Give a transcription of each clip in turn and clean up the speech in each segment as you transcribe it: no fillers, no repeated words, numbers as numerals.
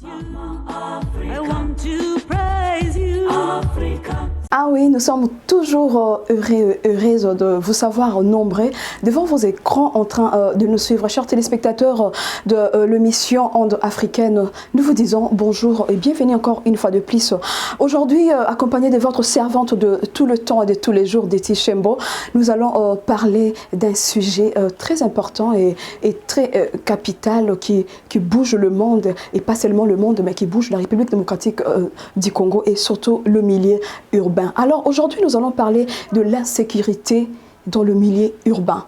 I want to praise you. Africa. Ah oui, nous sommes toujours heureuses de vous savoir nombreux devant vos écrans en train de nous suivre. Chers téléspectateurs de l'émission Onde Africaine, nous vous disons bonjour et bienvenue encore une fois de plus. Aujourd'hui, accompagné de votre servante de tout le temps et de tous les jours, Deti Shembo, nous allons parler d'un sujet très important et très capital qui bouge le monde, et pas seulement le monde, mais qui bouge la République démocratique du Congo et surtout le milieu urbain. Alors aujourd'hui, nous allons parler de l'insécurité dans le milieu urbain.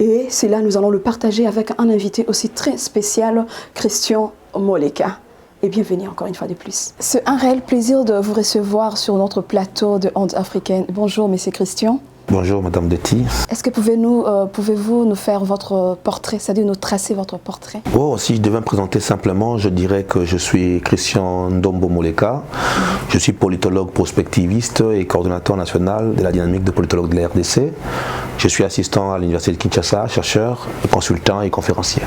Et c'est là, nous allons le partager avec un invité aussi très spécial, Christian Moleka. Et bienvenue encore une fois de plus. C'est un réel plaisir de vous recevoir sur notre plateau de Onde Africaine. Bonjour, monsieur Christian. Bonjour, Madame Deti. Est-ce que pouvez-vous nous faire votre portrait, c'est-à-dire nous tracer votre portrait? Oh, si je devais me présenter simplement, je dirais que je suis Christian Ndombo Moleka. Je suis politologue prospectiviste et coordonnateur national de la dynamique de politologue de la RDC. Je suis assistant à l'Université de Kinshasa, chercheur, consultant et conférencier.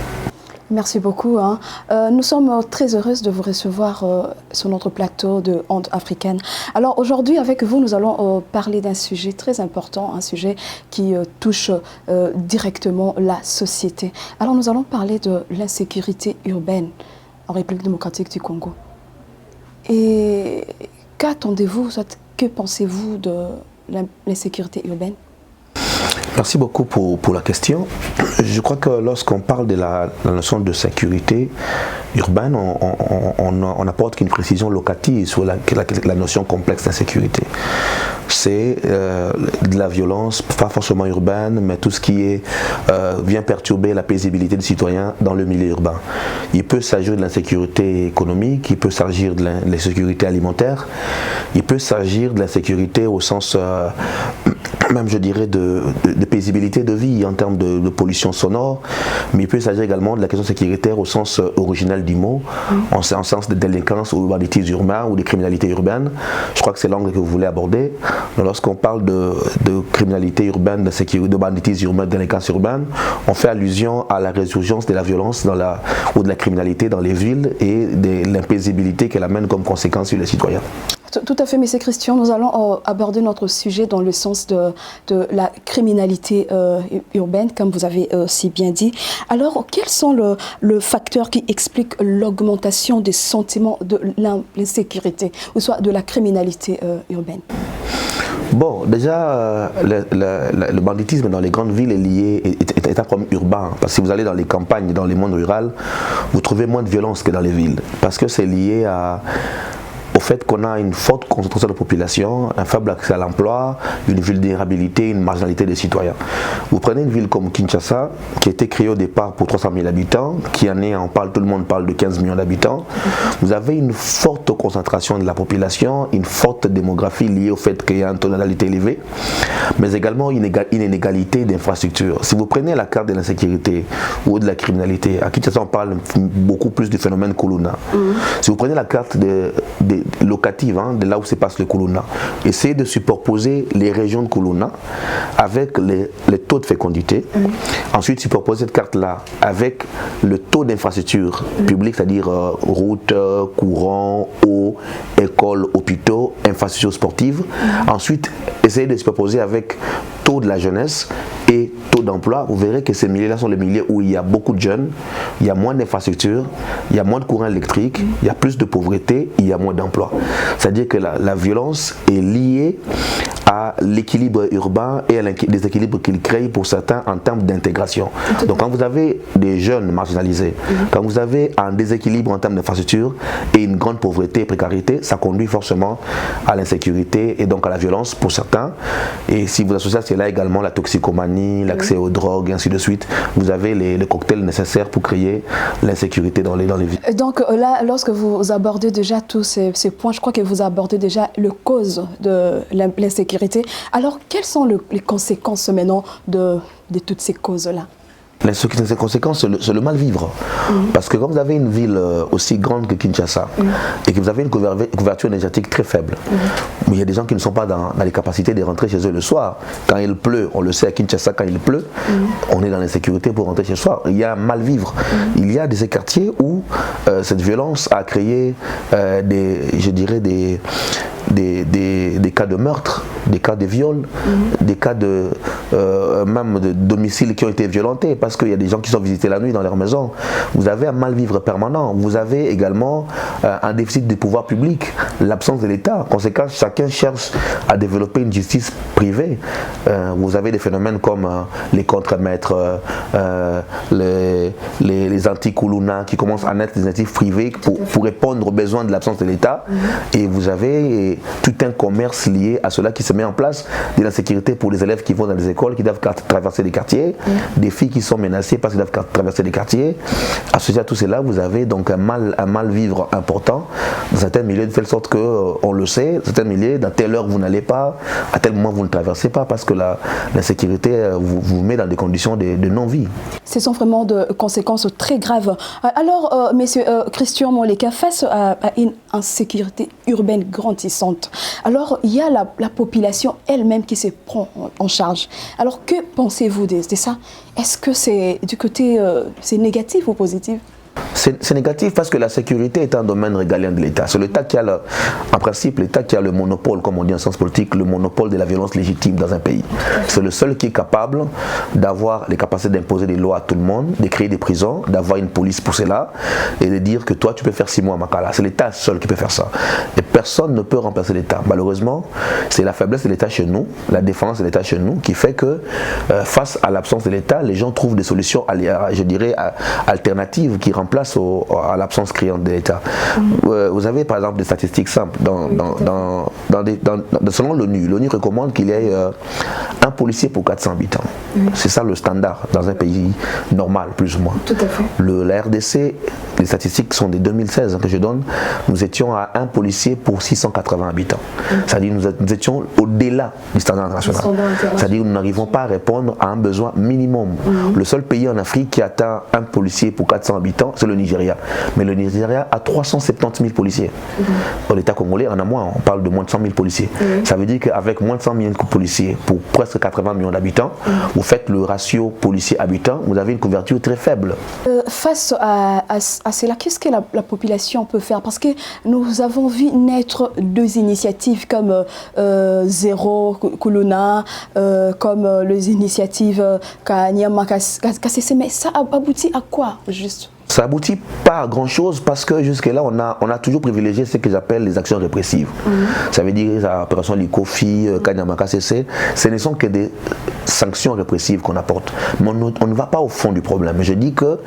Merci beaucoup. Nous sommes très heureuses de vous recevoir sur notre plateau de Onde Africaine. Alors aujourd'hui, avec vous, nous allons parler d'un sujet très important, un sujet qui touche directement la société. Alors nous allons parler de l'insécurité urbaine en République démocratique du Congo. Et qu'attendez-vous, que pensez-vous de l'insécurité urbaine? Merci beaucoup pour la question. Je crois que lorsqu'on parle de la notion de sécurité urbaine, on apporte qu'une précision locative sur la notion complexe d'insécurité. C'est de la violence, pas forcément urbaine, mais tout ce qui vient perturber la paisibilité des citoyens dans le milieu urbain. Il peut s'agir de l'insécurité économique, il peut s'agir de l'insécurité alimentaire, il peut s'agir de l'insécurité au sens même, je dirais, de paisibilité de vie en termes de pollution sonore, mais il peut s'agir également de la question sécuritaire au sens original du mot, en sens de délinquance ou de banditisme urbain ou de criminalité urbaine. Je crois que c'est l'angle que vous voulez aborder. Lorsqu'on parle de criminalité urbaine, de banditisme urbain, de délinquance urbaine, on fait allusion à la résurgence de la violence ou de la criminalité dans les villes et de l'impaisibilité qu'elle amène comme conséquence sur les citoyens. Tout à fait, M. Christian. Nous allons aborder notre sujet dans le sens de la criminalité urbaine, comme vous avez si bien dit. Alors, quels sont les facteurs qui expliquent l'augmentation des sentiments de l'insécurité, ou soit de la criminalité urbaine? Bon, déjà, le banditisme dans les grandes villes est lié, est un problème urbain. Parce que si vous allez dans les campagnes, dans les mondes ruraux, vous trouvez moins de violence que dans les villes. Parce que c'est lié au fait qu'on a une forte concentration de population, un faible accès à l'emploi, une vulnérabilité, une marginalité des citoyens. Vous prenez une ville comme Kinshasa, qui a été créée au départ pour 300 000 habitants, qui en est, tout le monde parle de 15 millions d'habitants. Vous avez une forte concentration de la population, une forte démographie liée au fait qu'il y a un taux de natalité élevé, mais également une inégalité d'infrastructures. Si vous prenez la carte de l'insécurité ou de la criminalité, à Kinshasa on parle beaucoup plus du phénomène Kuluna. Si vous prenez la carte locative, de là où se passe le Kuluna, essayez de superposer les régions de Kuluna avec les taux de fécondité. Ensuite, superposer cette carte-là avec le taux d'infrastructure publique, c'est-à-dire routes, courants, eau, écoles, hôpitaux, infrastructures sportives. Ensuite, essayez de superposer avec taux de la jeunesse et taux d'emploi. Vous verrez que ces milieux-là sont les milieux où il y a beaucoup de jeunes, il y a moins d'infrastructures, il y a moins de courant électrique, il y a plus de pauvreté, il y a moins d'emploi. C'est-à-dire que la violence est liée à l'équilibre urbain et à déséquilibre qu'il crée pour certains en termes d'intégration. Donc quand vous avez des jeunes marginalisés, quand vous avez un déséquilibre en termes d'infrastructure et une grande pauvreté et précarité, ça conduit forcément à l'insécurité et donc à la violence pour certains. Et si vous associez à cela également la toxicomanie, l'accès aux drogues et ainsi de suite, vous avez les cocktails nécessaires pour créer l'insécurité dans les villes. Donc là, lorsque vous abordez déjà tous ces points, je crois que vous abordez déjà les causes de l'insécurité. Alors, quelles sont les conséquences maintenant de toutes ces causes-là? Les conséquences, c'est le mal vivre. Parce que quand vous avez une ville aussi grande que Kinshasa et que vous avez une couverture énergétique très faible, il y a des gens qui ne sont pas dans les capacités de rentrer chez eux le soir. Quand il pleut, on le sait à Kinshasa, quand il pleut, on est dans l'insécurité pour rentrer chez soi. Il y a un mal vivre. Il y a ces quartiers où cette violence a créé des cas de meurtre, des cas de viol, des cas même de domiciles qui ont été violentés parce qu'il y a des gens qui sont visités la nuit dans leur maison. Vous avez un mal-vivre permanent. Vous avez également un déficit du pouvoir public, l'absence de l'État. En conséquence, chacun cherche à développer une justice privée. Vous avez des phénomènes comme les contremaîtres, les anti-Koulouna qui commencent à naître des initiatives privées pour répondre aux besoins de l'absence de l'État. Et vous avez tout un commerce lié à cela qui se met en place, de l'insécurité pour les élèves qui vont dans les écoles, qui doivent traverser des quartiers, des filles qui sont menacées parce qu'elles doivent traverser des quartiers. Associé à tout cela, vous avez donc un mal vivre important dans certains milieux, de telle sorte que, on le sait, certains milieux, dans telle heure vous n'allez pas, à tel moment vous ne traversez pas parce que l'insécurité vous met dans des conditions de non-vie. Ce sont vraiment de conséquences très graves. Alors, monsieur Christian Moleka, face à une insécurité urbaine grandissante, alors il y a la population elle-même qui se prend en charge. Alors que pensez-vous de ça? Est-ce que c'est du côté c'est négatif ou positif? C'est négatif parce que la sécurité est un domaine régalien de l'État. C'est l'État qui a, en principe, l'État qui a le monopole, comme on dit en sciences politiques, le monopole de la violence légitime dans un pays. C'est le seul qui est capable d'avoir les capacités d'imposer des lois à tout le monde, de créer des prisons, d'avoir une police pour cela et de dire que toi tu peux faire 6 mois à Makala. C'est l'État seul qui peut faire ça. Et personne ne peut remplacer l'État. Malheureusement, c'est la faiblesse de l'État chez nous, la défense de l'État chez nous qui fait que face à l'absence de l'État, les gens trouvent des solutions, je dirais, alternatives qui remplacent à l'absence criante de l'État. Vous avez par exemple des statistiques simples. Selon l'ONU recommande qu'il y ait un policier pour 400 habitants. C'est ça le standard dans un pays normal, plus ou moins. Tout à fait. La RDC, les statistiques sont de 2016 que je donne, nous étions à un policier pour 680 habitants. C'est-à-dire nous étions au-delà du standard international. C'est-à-dire nous n'arrivons pas à répondre à un besoin minimum. Le seul pays en Afrique qui atteint un policier pour 400 habitants, c'est le Nigeria. Mais le Nigeria a 370 000 policiers. L'État congolais en a moins, on parle de moins de 100 000 policiers. Ça veut dire qu'avec moins de 100 000 policiers pour presque 80 millions d'habitants, vous faites le ratio policier-habitant, vous avez une couverture très faible. Face à cela, qu'est-ce que la population peut faire? Parce que nous avons vu naître 2 initiatives comme Zéro Koulouna, comme les initiatives Kanyama Kassese, mais ça aboutit à quoi juste? Ça aboutit pas à grand chose parce que jusque-là, on a toujours privilégié ce que j'appelle les actions répressives. Ça veut dire l'opération Likofi, Kanyama Kassese, ce ne sont que des sanctions répressives qu'on apporte. Mais on ne va pas au fond du problème. Je dis que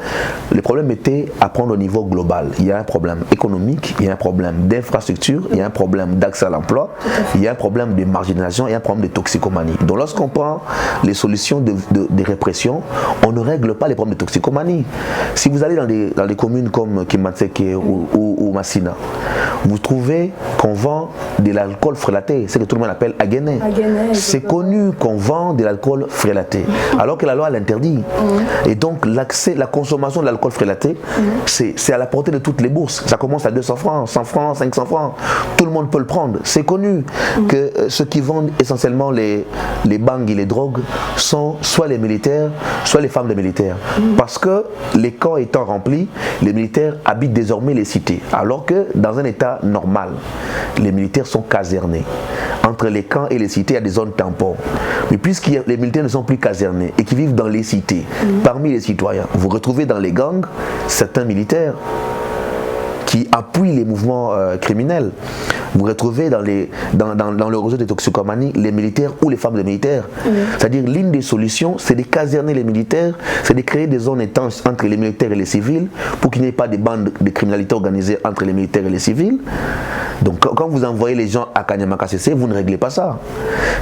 le problème était à prendre au niveau global. Il y a un problème économique, il y a un problème d'infrastructure, il y a un problème d'accès à l'emploi, il y a un problème de marginalisation, il y a un problème de toxicomanie. Donc lorsqu'on prend les solutions de répression, on ne règle pas les problèmes de toxicomanie. Si vous allez dans des communes comme Kimatseke ou Massina, vous trouvez qu'on vend de l'alcool frélaté, c'est ce que tout le monde appelle Aguené. C'est connu qu'on vend de l'alcool frélaté, alors que la loi l'interdit. Et donc la consommation de l'alcool frélaté, c'est à la portée de toutes les bourses. Ça commence à 200 francs, 100 francs, 500 francs. Tout le monde peut le prendre. C'est connu que ceux qui vendent essentiellement les bangs et les drogues sont soit les militaires, soit les femmes des militaires. Parce que les camps étant remplis, les militaires habitent désormais les cités. Alors que dans un état normal, les militaires sont casernés. Entre les camps et les cités, il y a des zones tampons. Mais puisque les militaires ne sont plus casernés et qui vivent dans les cités, parmi les citoyens, vous retrouvez dans les gangs certains militaires qui appuient les mouvements criminels. Vous retrouvez dans le réseau de toxicomanie les militaires ou les femmes de militaires. C'est-à-dire l'une des solutions, c'est de caserner les militaires, c'est de créer des zones étanches entre les militaires et les civils pour qu'il n'y ait pas de bandes de criminalité organisées entre les militaires et les civils. Donc quand vous envoyez les gens à Kanyama Kassese, vous ne réglez pas ça.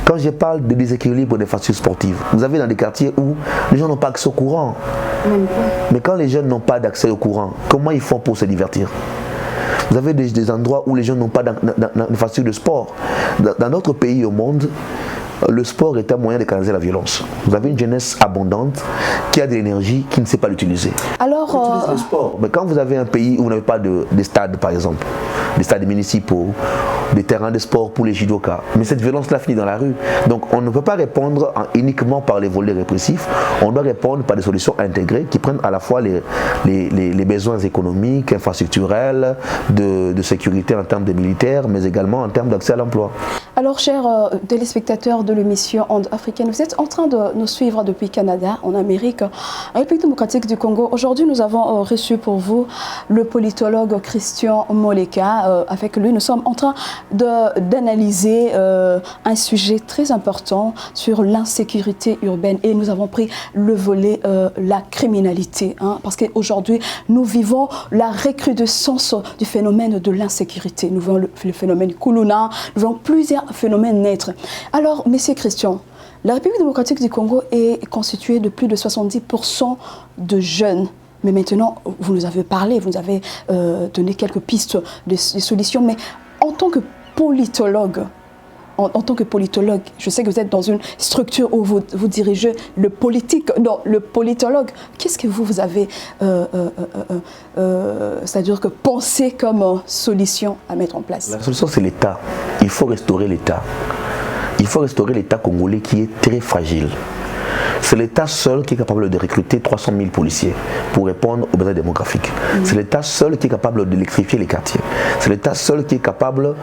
Quand je parle de déséquilibre des infrastructures sportives, vous avez dans des quartiers où les gens n'ont pas accès au courant. Mais quand les jeunes n'ont pas d'accès au courant, comment ils font pour se divertir? Vous avez des endroits où les gens n'ont pas d'infrastructure de sport. Dans notre pays au monde, le sport est un moyen de canaliser la violence. Vous avez une jeunesse abondante qui a de l'énergie, qui ne sait pas l'utiliser. Alors, On utilise le sport. Mais quand vous avez un pays où vous n'avez pas de stades, par exemple, des stades municipaux, des terrains de sport pour les judokas, mais cette violence-là finit dans la rue. Donc on ne peut pas répondre uniquement par les volets répressifs, on doit répondre par des solutions intégrées qui prennent à la fois les besoins économiques, infrastructurels, de sécurité en termes de militaires, mais également en termes d'accès à l'emploi. alors, chers téléspectateurs de l'émission Onde africaine, vous êtes en train de nous suivre depuis Canada, en Amérique, en République démocratique du Congo. Aujourd'hui, nous avons reçu pour vous le politologue Christian Moleka. Avec lui, nous sommes en train d'analyser un sujet très important sur l'insécurité urbaine. Et nous avons pris le volet la criminalité. Parce qu'aujourd'hui, nous vivons la recrudescence du phénomène de l'insécurité. Nous voyons le phénomène Kuluna, nous voyons plusieurs phénomènes naître. Alors, Monsieur Christian, la République démocratique du Congo est constituée de plus de 70% de jeunes. Mais maintenant, vous nous avez parlé, vous nous avez donné quelques pistes de solutions. Mais en tant que politologue, je sais que vous êtes dans une structure où vous dirigez le politique, non, le politologue. Qu'est-ce que vous avez, c'est-à-dire que penser comme solution à mettre en place? La solution, c'est l'État. Il faut restaurer l'État. Il faut restaurer l'État congolais qui est très fragile. C'est l'État seul qui est capable de recruter 300 000 policiers pour répondre aux besoins démographiques. C'est l'État seul qui est capable d'électrifier les quartiers. C'est l'État seul qui est capable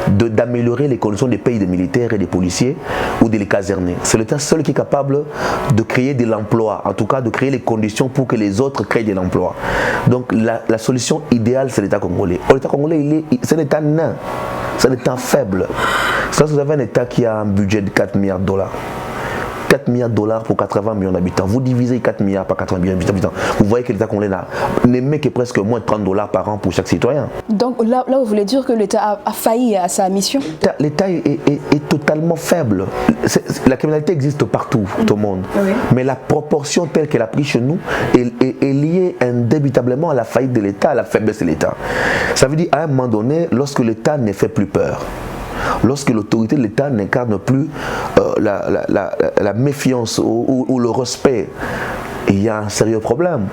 d'améliorer les conditions des pays des militaires et des policiers ou de les caserner. C'est l'État seul qui est capable de créer de l'emploi, en tout cas de créer les conditions pour que les autres créent de l'emploi. Donc la solution idéale, c'est l'État congolais. L'État congolais, c'est un État nain, c'est un État faible. Ça, vous avez un État qui a un budget de 4 milliards de dollars. 4 milliards de dollars pour 80 millions d'habitants. Vous divisez 4 milliards par 80 millions d'habitants. Vous voyez que l'État congolais n'émet que presque moins de 30 dollars par an pour chaque citoyen. Donc là vous voulez dire que l'État a failli à sa mission? L'État est totalement faible. La criminalité existe partout, tout le monde. Oui. Mais la proportion telle qu'elle a pris chez nous est liée indébutablement à la faillite de l'État, à la faiblesse de l'État. Ça veut dire à un moment donné, lorsque l'État ne fait plus peur, lorsque l'autorité de l'État n'incarne plus la méfiance ou le respect, il y a un sérieux problème.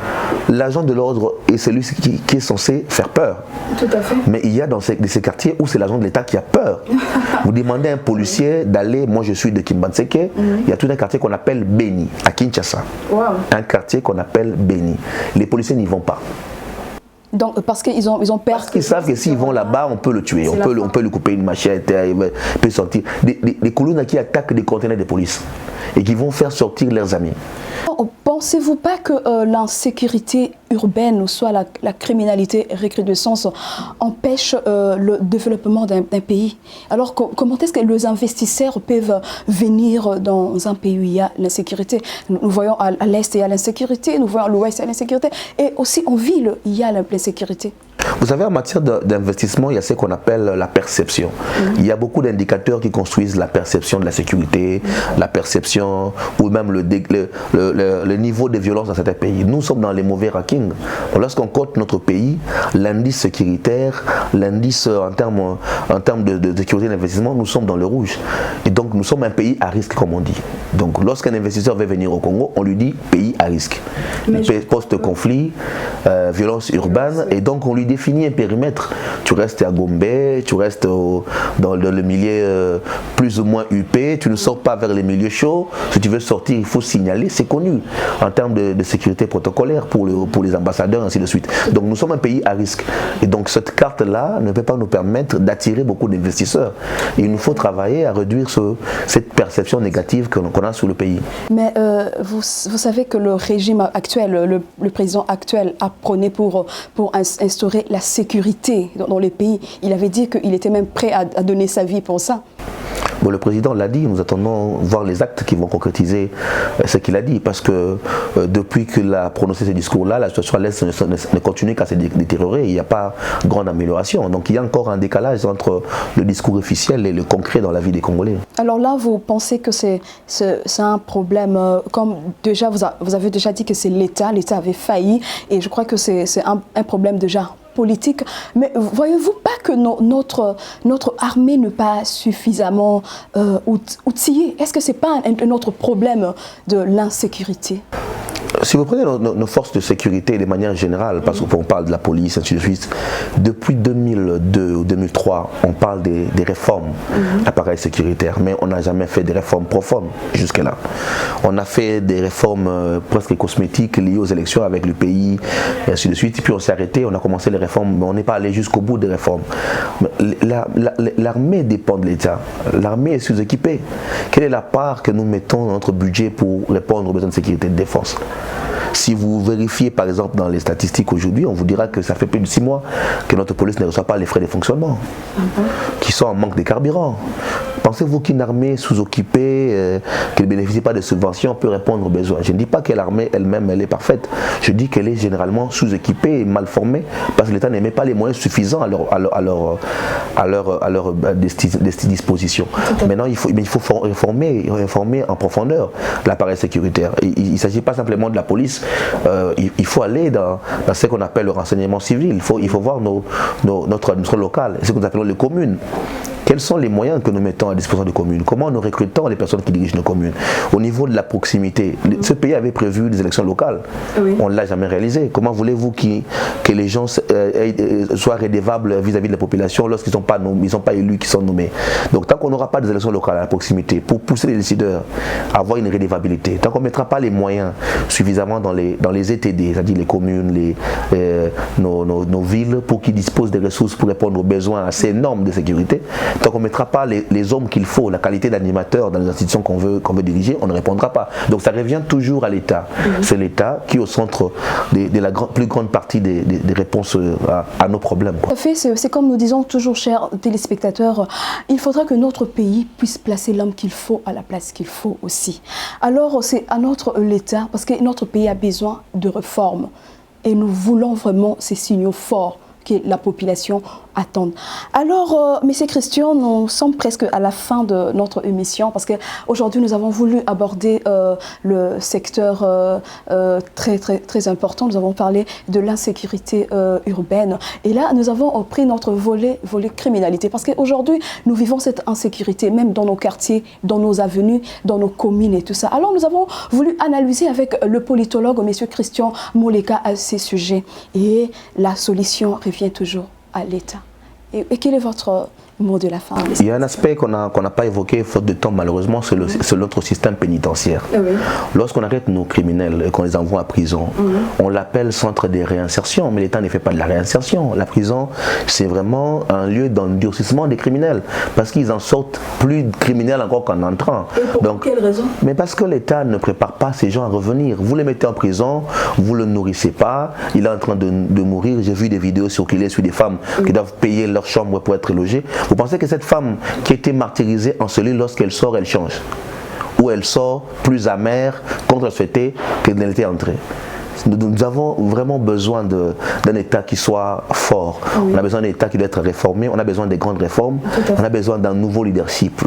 L'agent de l'ordre est celui qui est censé faire peur. Tout à fait. Mais il y a dans ces quartiers où c'est l'agent de l'État qui a peur. Vous demandez à un policier d'aller, moi je suis de Kimbanseke, il y a tout un quartier qu'on appelle Beni, à Kinshasa. Wow. Un quartier qu'on appelle Beni. Les policiers n'y vont pas. Donc, parce qu'ils ont peur. Parce qu'ils savent que s'ils vont là-bas, on peut le tuer, on peut lui couper une machette, il peut sortir. Des colonnes qui attaquent des conteneurs de police et qui vont faire sortir leurs amis. Pensez-vous pas que l'insécurité urbaine ou soit la criminalité recrudescence empêche le développement d'un pays? Alors comment est-ce que les investisseurs peuvent venir dans un pays où il y a l'insécurité? Nous voyons à l'est il y a l'insécurité, nous voyons à l'ouest il y a l'insécurité, et aussi en ville il y a l'insécurité. Vous savez, en matière d'investissement, il y a ce qu'on appelle la perception. Il y a beaucoup d'indicateurs qui construisent la perception de la sécurité, la perception ou même le niveau de violence dans certains pays. Nous sommes dans les mauvais rankings. Lorsqu'on cote notre pays, l'indice sécuritaire, l'indice en termes de sécurité d'investissement, nous sommes dans le rouge. Et donc nous sommes un pays à risque, comme on dit. Donc lorsqu'un investisseur veut venir au Congo, on lui dit pays à risque. Post-conflit, violence urbaine, et donc on lui définit un périmètre. Tu restes à Gombe, tu restes dans le milieu plus ou moins huppé, tu ne sors pas vers les milieux chauds. Si tu veux sortir, il faut signaler, c'est connu en termes de sécurité protocolaire pour les ambassadeurs, ainsi de suite. Donc nous sommes un pays à risque. Et donc cette carte-là ne peut pas nous permettre d'attirer beaucoup d'investisseurs. Il nous faut travailler à réduire cette perception négative qu'on a sur le pays. Mais vous savez que le régime actuel, le président actuel a prôné pour instaurer la sécurité dans les pays. Il avait dit qu'il était même prêt à donner sa vie pour ça. Bon, le président l'a dit, nous attendons voir les actes qui vont concrétiser ce qu'il a dit, parce que depuis qu'il a prononcé ce discours-là, la situation à l'Est ne continue qu'à se détériorer, il n'y a pas grande amélioration. Donc il y a encore un décalage entre le discours officiel et le concret dans la vie des Congolais. Alors là, vous pensez que c'est un problème, comme déjà vous avez déjà dit que c'est l'État avait failli, et je crois que c'est un problème déjà politique, mais voyez-vous pas que notre armée n'est pas suffisamment outillée? Est-ce que ce n'est pas un autre problème de l'insécurité? Si vous prenez nos forces de sécurité de manière générale, parce qu'on parle de la police, ainsi de suite, depuis 2002 ou 2003, on parle des réformes d'appareils sécuritaires, mais on n'a jamais fait des réformes profondes jusque-là. On a fait des réformes presque cosmétiques liées aux élections avec le pays, et ainsi de suite, puis on s'est arrêté, on a commencé les réformes, mais on n'est pas allé jusqu'au bout des réformes. L'armée dépend de l'État, l'armée est sous-équipée. Quelle est la part que nous mettons dans notre budget pour répondre aux besoins de sécurité et de défense? Si vous vérifiez par exemple dans les statistiques aujourd'hui, on vous dira que ça fait plus de 6 mois que notre police ne reçoit pas les frais de fonctionnement, qui sont en manque de carburant. Pensez-vous qu'une armée sous-occupée, qui ne bénéficie pas de subventions, peut répondre aux besoins? Je ne dis pas que l'armée elle-même elle est parfaite, je dis qu'elle est généralement sous-équipée et mal formée, parce que l'État n'émet pas les moyens suffisants à leur disposition. Maintenant, il faut réformer en profondeur l'appareil sécuritaire. Il ne s'agit pas simplement de la police, il faut aller dans ce qu'on appelle le renseignement civil, il faut voir notre administration locale, ce que nous appelons les communes. Quels sont les moyens que nous mettons à disposition des communes? Comment nous recrutons les personnes qui dirigent nos communes? Au niveau de la proximité, ce pays avait prévu des élections locales. Oui. On ne l'a jamais réalisé. Comment voulez-vous que les gens soient redevables vis-à-vis de la population lorsqu'ils n'ont pas élus qui sont nommés? Donc tant qu'on n'aura pas des élections locales à la proximité, pour pousser les décideurs à avoir une redevabilité, tant qu'on ne mettra pas les moyens suffisamment dans les ETD, c'est-à-dire les communes, nos villes, pour qu'ils disposent des ressources pour répondre aux besoins assez énormes de sécurité, tant qu'on ne mettra pas les hommes qu'il faut, la qualité d'animateur dans les institutions qu'on veut diriger, on ne répondra pas. Donc ça revient toujours à l'État. C'est l'État qui est au centre de la plus grande partie des réponses à nos problèmes. Tout à fait, c'est comme nous disons toujours, chers téléspectateurs, il faudra que notre pays puisse placer l'homme qu'il faut à la place qu'il faut aussi. Alors c'est à l'État, parce que notre pays a besoin de réformes et nous voulons vraiment ces signaux forts que la population attend. Alors, Monsieur Christian, nous sommes presque à la fin de notre émission parce qu'aujourd'hui, nous avons voulu aborder le secteur très important. Nous avons parlé de l'insécurité urbaine. Et là, nous avons pris notre volet criminalité parce qu'aujourd'hui, nous vivons cette insécurité, même dans nos quartiers, dans nos avenues, dans nos communes et tout ça. Alors, nous avons voulu analyser avec le politologue, Monsieur Christian Moleka, à ces sujets. Et la solution revient toujours à l'État. Et quel est votre mot de la fin? Il y a un aspect qu'on n'a pas évoqué, faute de temps malheureusement, c'est notre système pénitentiaire. Oui. Lorsqu'on arrête nos criminels et qu'on les envoie à prison, on l'appelle centre de réinsertion, mais l'État ne fait pas de la réinsertion. La prison, c'est vraiment un lieu d'endurcissement des criminels, parce qu'ils en sortent plus criminels encore qu'en entrant. Et pour quelle raison? Mais parce que l'État ne prépare pas ces gens à revenir. Vous les mettez en prison, vous ne le nourrissez pas, il est en train de mourir. J'ai vu des vidéos circuler sur des femmes qui doivent payer leur chambre pour être logées. Vous pensez que cette femme qui a été martyrisée en celui lorsqu'elle sort, elle change? Ou elle sort plus amère, contre-souhaitée qu'elle n'était entrée? Nous avons vraiment besoin d'un État qui soit fort. On a besoin d'un État qui doit être réformé. On a besoin des grandes réformes. On a besoin d'un nouveau leadership.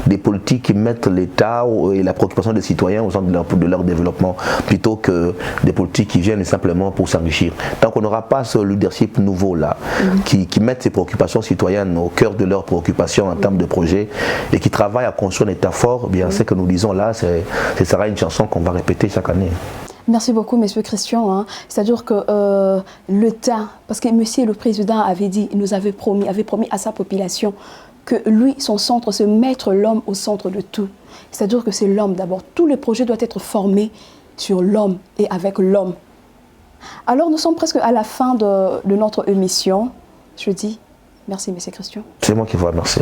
Des politiques qui mettent l'État et la préoccupation des citoyens au centre de leur développement, plutôt que des politiques qui viennent simplement pour s'enrichir. Tant qu'on n'aura pas ce leadership nouveau-là, qui mette ces préoccupations citoyennes au cœur de leurs préoccupations en termes de projet et qui travaille à construire un État fort, bien ce que nous disons là, ce sera une chanson qu'on va répéter chaque année. Merci beaucoup, Monsieur Christian. C'est-à-dire que l'État, parce que Monsieur le Président avait dit, avait promis à sa population que lui, son centre, c'est mettre l'homme au centre de tout. C'est-à-dire que c'est l'homme d'abord. Tous les projets doivent être formés sur l'homme et avec l'homme. Alors, nous sommes presque à la fin de notre émission. Je dis merci, Monsieur Christian. C'est moi qui vous remercie.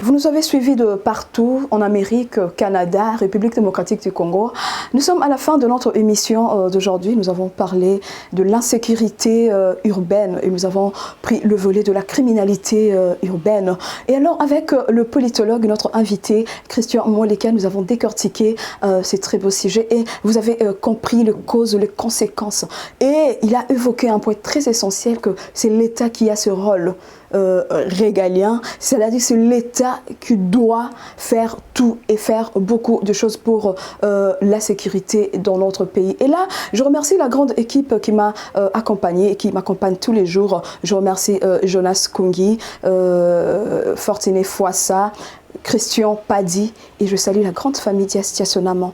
Vous nous avez suivis de partout, en Amérique, Canada, République démocratique du Congo. Nous sommes à la fin de notre émission d'aujourd'hui. Nous avons parlé de l'insécurité urbaine et nous avons pris le volet de la criminalité urbaine. Et alors, avec le politologue, notre invité, Christian Moleka, nous avons décortiqué ces très beaux sujets et vous avez compris les causes, les conséquences. Et il a évoqué un point très essentiel que c'est l'État qui a ce rôle régalien, c'est-à-dire c'est l'État qui doit faire tout et faire beaucoup de choses pour la sécurité dans notre pays. Et là, je remercie la grande équipe qui m'a accompagnée et qui m'accompagne tous les jours. Je remercie Jonas Kungi, Fortuné Fouassa, Christian Padi et je salue la grande famille Dias Tiasonamant.